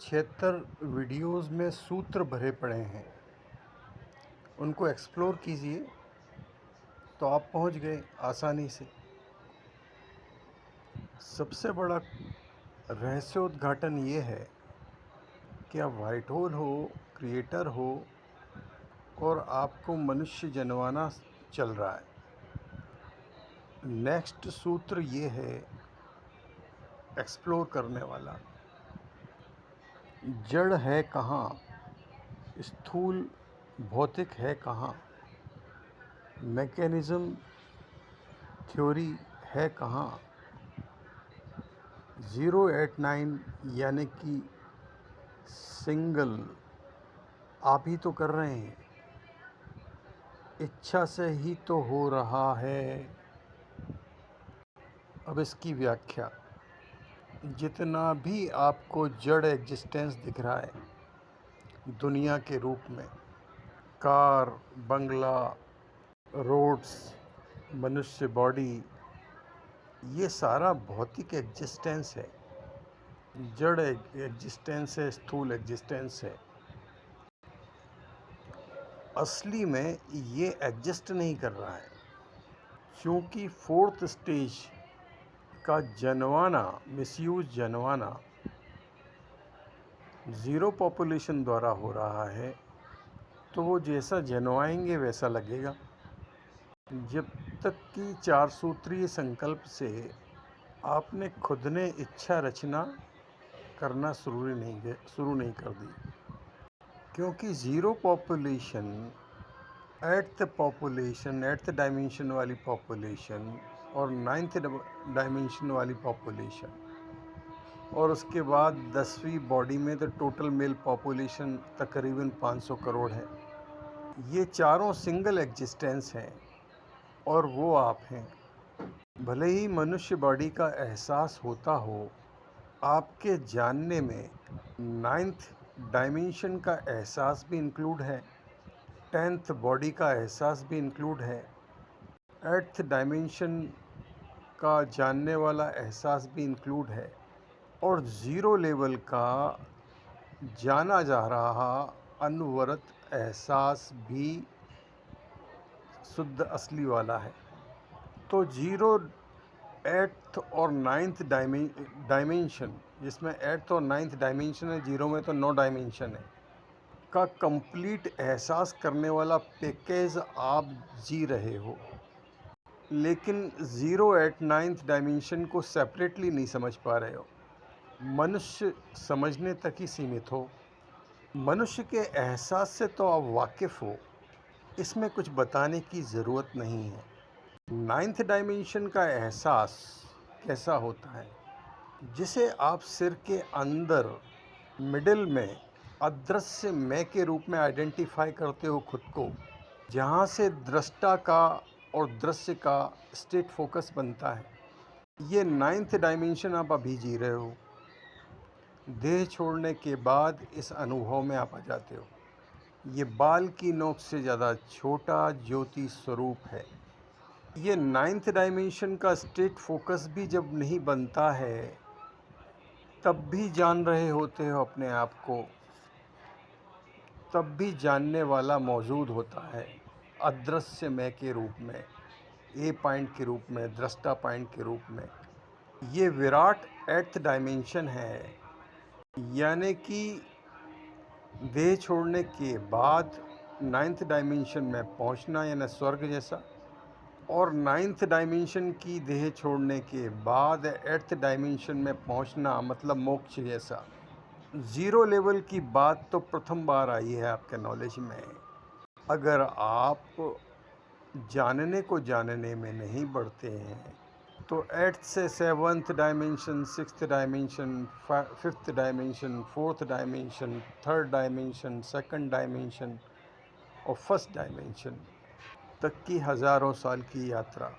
76 videos में सूत्र भरे पड़े हैं। उनको एक्सप्लोर कीजिए तो आप पहुंच गए आसानी से। सबसे बड़ा रहस्योद्घाटन ये है कि आप वाइट होल हो, क्रिएटर हो और आपको मनुष्य जनवाना चल रहा है। नेक्स्ट सूत्र ये है एक्सप्लोर करने वाला, जड़ है कहाँ, स्थूल भौतिक है कहाँ, मैकेनिज्म थ्योरी है कहाँ। 089 यानी कि सिंगल आप ही तो कर रहे हैं, इच्छा से ही तो हो रहा है। अब इसकी व्याख्या, जितना भी आपको जड़ एग्जिस्टेंस दिख रहा है दुनिया के रूप में, कार, बंगला, रोड्स, मनुष्य बॉडी, ये सारा भौतिक एग्जिस्टेंस है, जड़ एग्जिस्टेंस है, स्थूल एग्जिस्टेंस है। असली में ये एग्जिस्ट नहीं कर रहा है, क्योंकि फोर्थ स्टेज का जनवाना, मिसयूज जनवाना ज़ीरो पॉपुलेशन द्वारा हो रहा है। तो वो जैसा जनवाएंगे वैसा लगेगा। जब तक कि 4 सूत्रीय संकल्प से आपने खुद ने इच्छा रचना करना शुरू नहीं कर दी, क्योंकि ज़ीरो पॉपुलेशन, एट्थ डायमेंशन वाली पॉपुलेशन और 9th डायमेंशन वाली पॉपुलेशन, और उसके बाद 10वीं बॉडी में तो टोटल मेल पॉपुलेशन तकरीबन 500 करोड़ है। ये चारों सिंगल एग्जिस्टेंस हैं और वो आप हैं। भले ही मनुष्य बॉडी का एहसास होता हो, आपके जानने में 9th डायमेंशन का एहसास भी इंक्लूड है, 10th बॉडी का एहसास भी इंक्लूड है, 8th डायमेंशन का जानने वाला एहसास भी इंक्लूड है, और ज़ीरो लेवल का जाना जा रहा अनवरत एहसास भी शुद्ध असली वाला है। तो 0, 8th और 9th डायमेंशन, जिसमें 8th और 9th डायमेंशन है, 0 में तो 9 डायमेंशन है, का कंप्लीट एहसास करने वाला पैकेज आप जी रहे हो। लेकिन 0, 8, 9th डायमेंशन को सेपरेटली नहीं समझ पा रहे हो। मनुष्य समझने तक ही सीमित हो। मनुष्य के एहसास से तो आप वाकिफ़ हो, इसमें कुछ बताने की ज़रूरत नहीं है। 9th डायमेंशन का एहसास कैसा होता है, जिसे आप सिर के अंदर मिडिल में अदृश्य मैं के रूप में आइडेंटिफाई करते हो खुद को, जहाँ से दृष्टा का और दृश्य का स्टेट फोकस बनता है। ये 9th डायमेंशन आप अभी जी रहे हो। देह छोड़ने के बाद इस अनुभव में आप आ जाते हो। ये बाल की नोक से ज़्यादा छोटा ज्योति स्वरूप है। ये 9th डायमेंशन का स्टेट फोकस भी जब नहीं बनता है, तब भी जान रहे होते हो अपने आप को, तब भी जानने वाला मौजूद होता है अदृश्य मैं के रूप में, ए पॉइंट के रूप में, दृष्टा पॉइंट के रूप में। ये विराट 8th डायमेंशन है, यानी कि देह छोड़ने के बाद 9th डायमेंशन में पहुंचना, यानी स्वर्ग जैसा, और 9th डायमेंशन की देह छोड़ने के बाद 8th डायमेंशन में पहुंचना मतलब मोक्ष जैसा। ज़ीरो लेवल की बात तो प्रथम बार आई है आपके नॉलेज में। अगर आप जानने को जानने में नहीं बढ़ते हैं तो 8th से 7th dimension, 6th dimension, 5th dimension, 4th dimension, 3rd dimension, 2nd dimension और 1st डायमेंशन तक की हज़ारों साल की यात्रा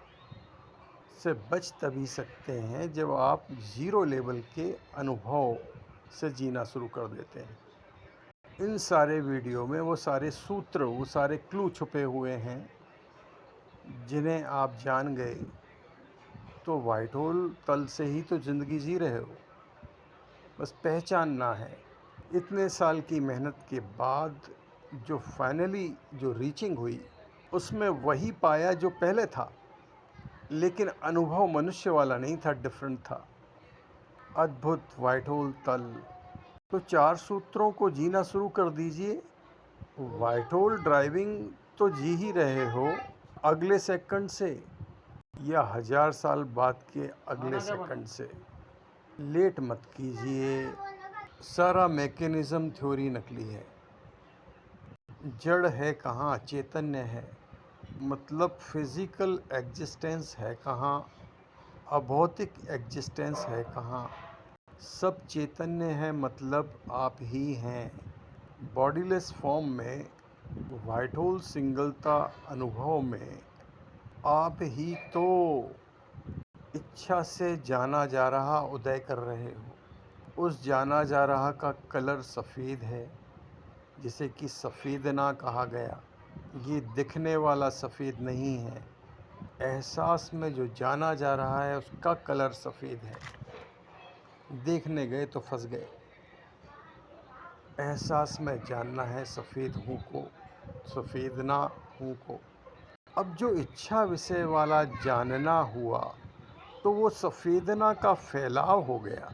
से बच तभी सकते हैं जब आप ज़ीरो लेवल के अनुभव से जीना शुरू कर देते हैं। इन सारे वीडियो में वो सारे सूत्र, वो सारे क्लू छुपे हुए हैं, जिन्हें आप जान गए तो वाइट होल तल से ही तो ज़िंदगी जी रहे हो। बस पहचानना है इतने साल की मेहनत के बाद जो फाइनली जो रीचिंग हुई, उसमें वही पाया जो पहले था, लेकिन अनुभव मनुष्य वाला नहीं था, डिफरेंट था। अद्भुत व्हाइट होल तल। तो 4 सूत्रों को जीना शुरू कर दीजिए। व्हाइट होल ड्राइविंग तो जी ही रहे हो अगले सेकंड से या 1000 साल बाद के अगले सेकंड से। लेट मत कीजिए। सारा मैकेनिज्म थ्योरी नकली है। जड़ है कहाँ, चैतन्य है। मतलब फिजिकल एग्जिस्टेंस है कहाँ, अभौतिक एग्जिस्टेंस है कहाँ। सब चैतन्य है, मतलब आप ही हैं। बॉडीलेस फॉर्म में व्हाइट होल सिंगलता अनुभव में आप ही तो इच्छा से जाना जा रहा उदय कर रहे हो। उस जाना जा रहा का कलर सफ़ेद है, जिसे कि सफ़ेदना कहा गया। ये दिखने वाला सफ़ेद नहीं है। एहसास में जो जाना जा रहा है उसका कलर सफ़ेद है। देखने गए तो फंस गए। एहसास में जानना है सफ़ेद हूँ को, सफ़ेदना हूँ को। अब जो इच्छा विषय वाला जानना हुआ तो वो सफ़ेदना का फैलाव हो गया,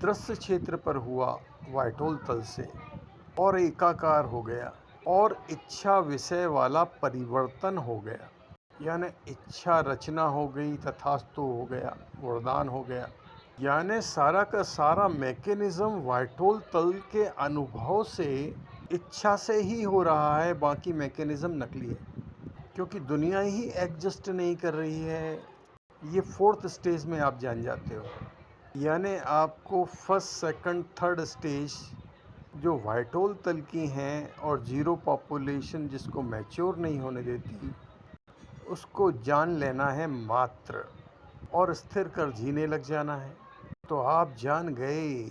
दृश्य क्षेत्र पर हुआ व्हाइट होल तल से, और एकाकार हो गया, और इच्छा विषय वाला परिवर्तन हो गया। यानी इच्छा रचना हो गई, तथास्तु हो गया, वरदान हो गया। यानी सारा का सारा मैकेनिज्म व्हाइट होल तल के अनुभव से, इच्छा से ही हो रहा है। बाकी मैकेनिज्म नकली है, क्योंकि दुनिया ही एग्जिस्ट नहीं कर रही है। ये 4th स्टेज में आप जान जाते हो। यानी आपको फर्स्ट, सेकंड, थर्ड स्टेज जो व्हाइट होल तल की हैं और जीरो पॉपुलेशन जिसको मैच्योर नहीं होने देती, उसको जान लेना है मात्र, और स्थिर कर जीने लग जाना है। तो आप जान गए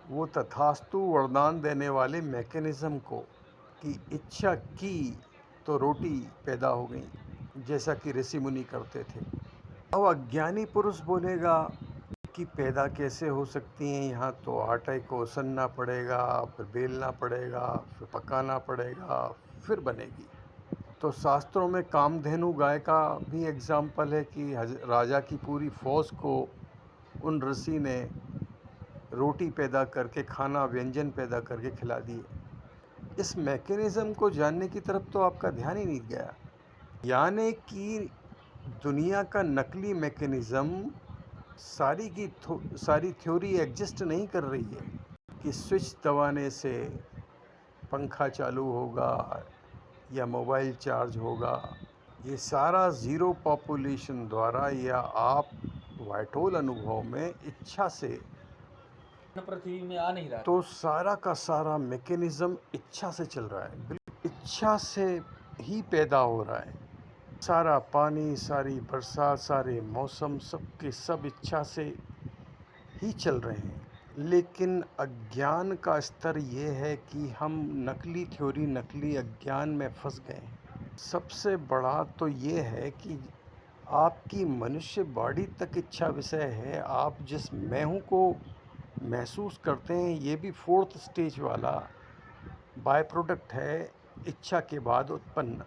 वो तथास्तु वरदान देने वाले मैकेनिज्म को, कि इच्छा की तो रोटी पैदा हो गई, जैसा कि ऋषि मुनि करते थे। अब अज्ञानी पुरुष बोलेगा कि पैदा कैसे हो सकती हैं, यहाँ तो आटे को उसनना पड़ेगा, फिर बेलना पड़ेगा, फिर पकाना पड़ेगा, फिर बनेगी। तो शास्त्रों में कामधेनु गाय का भी एग्जाम्पल है कि राजा की पूरी फौज को उन ऋषि ने रोटी पैदा करके, खाना व्यंजन पैदा करके खिला दिए। इस मैकेनिज्म को जानने की तरफ तो आपका ध्यान ही नहीं गया। यानी कि दुनिया का नकली मैकेनिज्म सारी की सारी थ्योरी एग्जिस्ट नहीं कर रही है, कि स्विच दबाने से पंखा चालू होगा या मोबाइल चार्ज होगा। ये सारा ज़ीरो पॉपुलेशन द्वारा, या आप व्हाइट होल अनुभव में इच्छा से, पृथ्वी में आ नहीं रहा। तो सारा का सारा मैकेनिज्म इच्छा से चल रहा है। बिल्कुल इच्छा से ही पैदा हो रहा है। सारा पानी, सारी बरसात, सारे मौसम, सब के सब इच्छा से ही चल रहे हैं। लेकिन अज्ञान का स्तर ये है कि हम नकली थ्योरी, नकली अज्ञान में फंस गए हैं। सबसे बड़ा तो ये है कि आपकी मनुष्य बॉडी तक इच्छा विषय है। आप जिस मैं हूँ को महसूस करते हैं, ये भी 4th स्टेज वाला बाय प्रोडक्ट है, इच्छा के बाद उत्पन्न।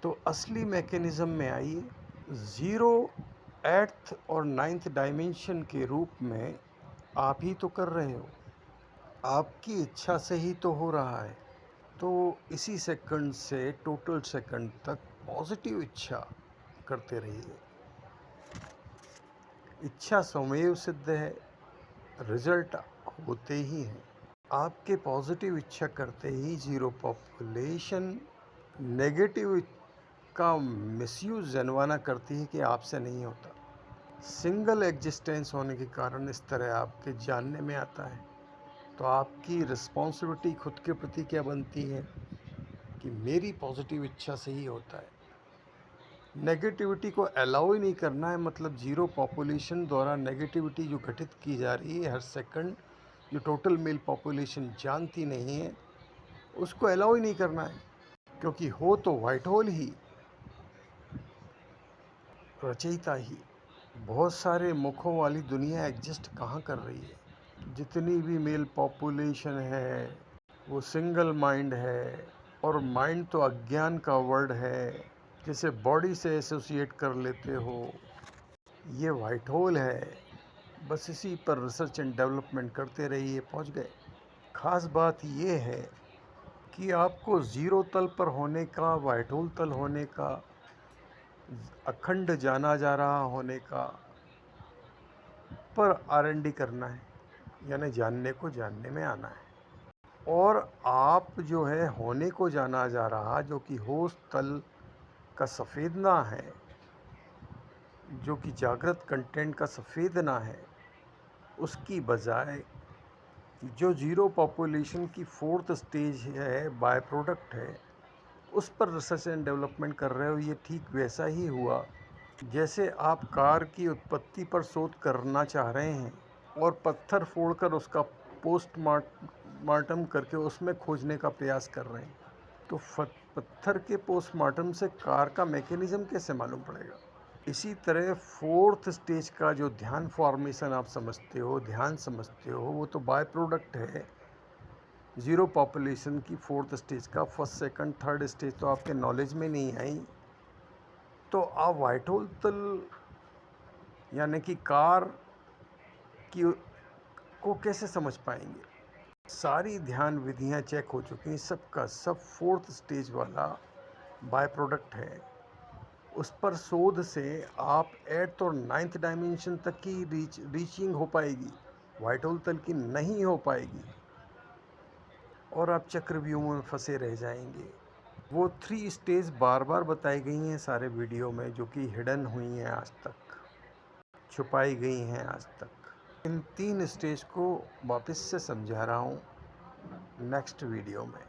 तो असली मैकेनिज्म में आइए। 0, 8th और 9th डायमेंशन के रूप में आप ही तो कर रहे हो। आपकी इच्छा से ही तो हो रहा है। तो इसी सेकंड से टोटल सेकंड तक पॉजिटिव इच्छा करते रहिए। इच्छा स्वमेव सिद्ध है, रिजल्ट होते ही हैं। आपके पॉजिटिव इच्छा करते ही ज़ीरो पॉपुलेशन नेगेटिव का मिसयूज़ जनवाना करती है कि आपसे नहीं होता। सिंगल एग्जिस्टेंस होने के कारण इस तरह आपके जानने में आता है। तो आपकी रिस्पॉन्सिबिलिटी खुद के प्रति क्या बनती है, कि मेरी पॉजिटिव इच्छा से ही होता है। नेगेटिविटी को अलाउ ही नहीं करना है। मतलब ज़ीरो पॉपुलेशन द्वारा नेगेटिविटी जो घटित की जा रही है हर सेकंड, जो टोटल मेल पॉपुलेशन जानती नहीं है, उसको अलाउ ही नहीं करना है। क्योंकि हो तो व्हाइट होल ही, रचयिता ही। बहुत सारे मुखों वाली दुनिया एग्जिस्ट कहाँ कर रही है? जितनी भी मेल पॉपुलेशन है वो सिंगल माइंड है, और माइंड तो अज्ञान का वर्ड है, जिसे बॉडी से एसोसिएट कर लेते हो। ये वाइट होल है, बस इसी पर रिसर्च एंड डेवलपमेंट करते रहिए, पहुंच गए। ख़ास बात ये है कि आपको ज़ीरो तल पर होने का, वाइट होल तल होने का, अखंड जाना जा रहा होने का पर R&D करना है, यानी जानने को जानने में आना है। और आप जो है होने को जाना जा रहा, जो कि होश तल का सफ़ेदना है, जो कि जागृत कंटेंट का सफ़ेदना है, उसकी बजाय जो ज़ीरो पॉपुलेशन की फोर्थ स्टेज है, बाय प्रोडक्ट है, उस पर रिसर्च एंड डेवलपमेंट कर रहे हो। ये ठीक वैसा ही हुआ जैसे आप कार की उत्पत्ति पर शोध करना चाह रहे हैं और पत्थर फोड़कर उसका पोस्टमार्टम करके उसमें खोजने का प्रयास कर रहे हैं। तो पत्थर के पोस्टमार्टम से कार का मैकेनिज्म कैसे मालूम पड़ेगा? इसी तरह फोर्थ स्टेज का जो ध्यान फॉर्मेशन आप समझते हो, ध्यान समझते हो, वो तो बाय प्रोडक्ट है ज़ीरो पॉपुलेशन की फोर्थ स्टेज का। फर्स्ट सेकंड थर्ड स्टेज तो आपके नॉलेज में नहीं आई, तो आप वाइट होल तल यानी कि कार की को कैसे समझ पाएंगे? सारी ध्यान विधियां चेक हो चुकी हैं, सबका सब फोर्थ स्टेज वाला बाय प्रोडक्ट है। उस पर शोध से आप 8th और 9th डायमेंशन तक की रीचिंग हो पाएगी, वाइट होल तल की नहीं हो पाएगी, और आप चक्रव्यूह में फंसे रह जाएंगे। वो 3 स्टेज बार बार बताई गई हैं सारे वीडियो में, जो कि हिडन हुई हैं आज तक, छुपाई गई हैं आज तक। इन 3 स्टेज को वापस से समझा रहा हूँ नेक्स्ट वीडियो में।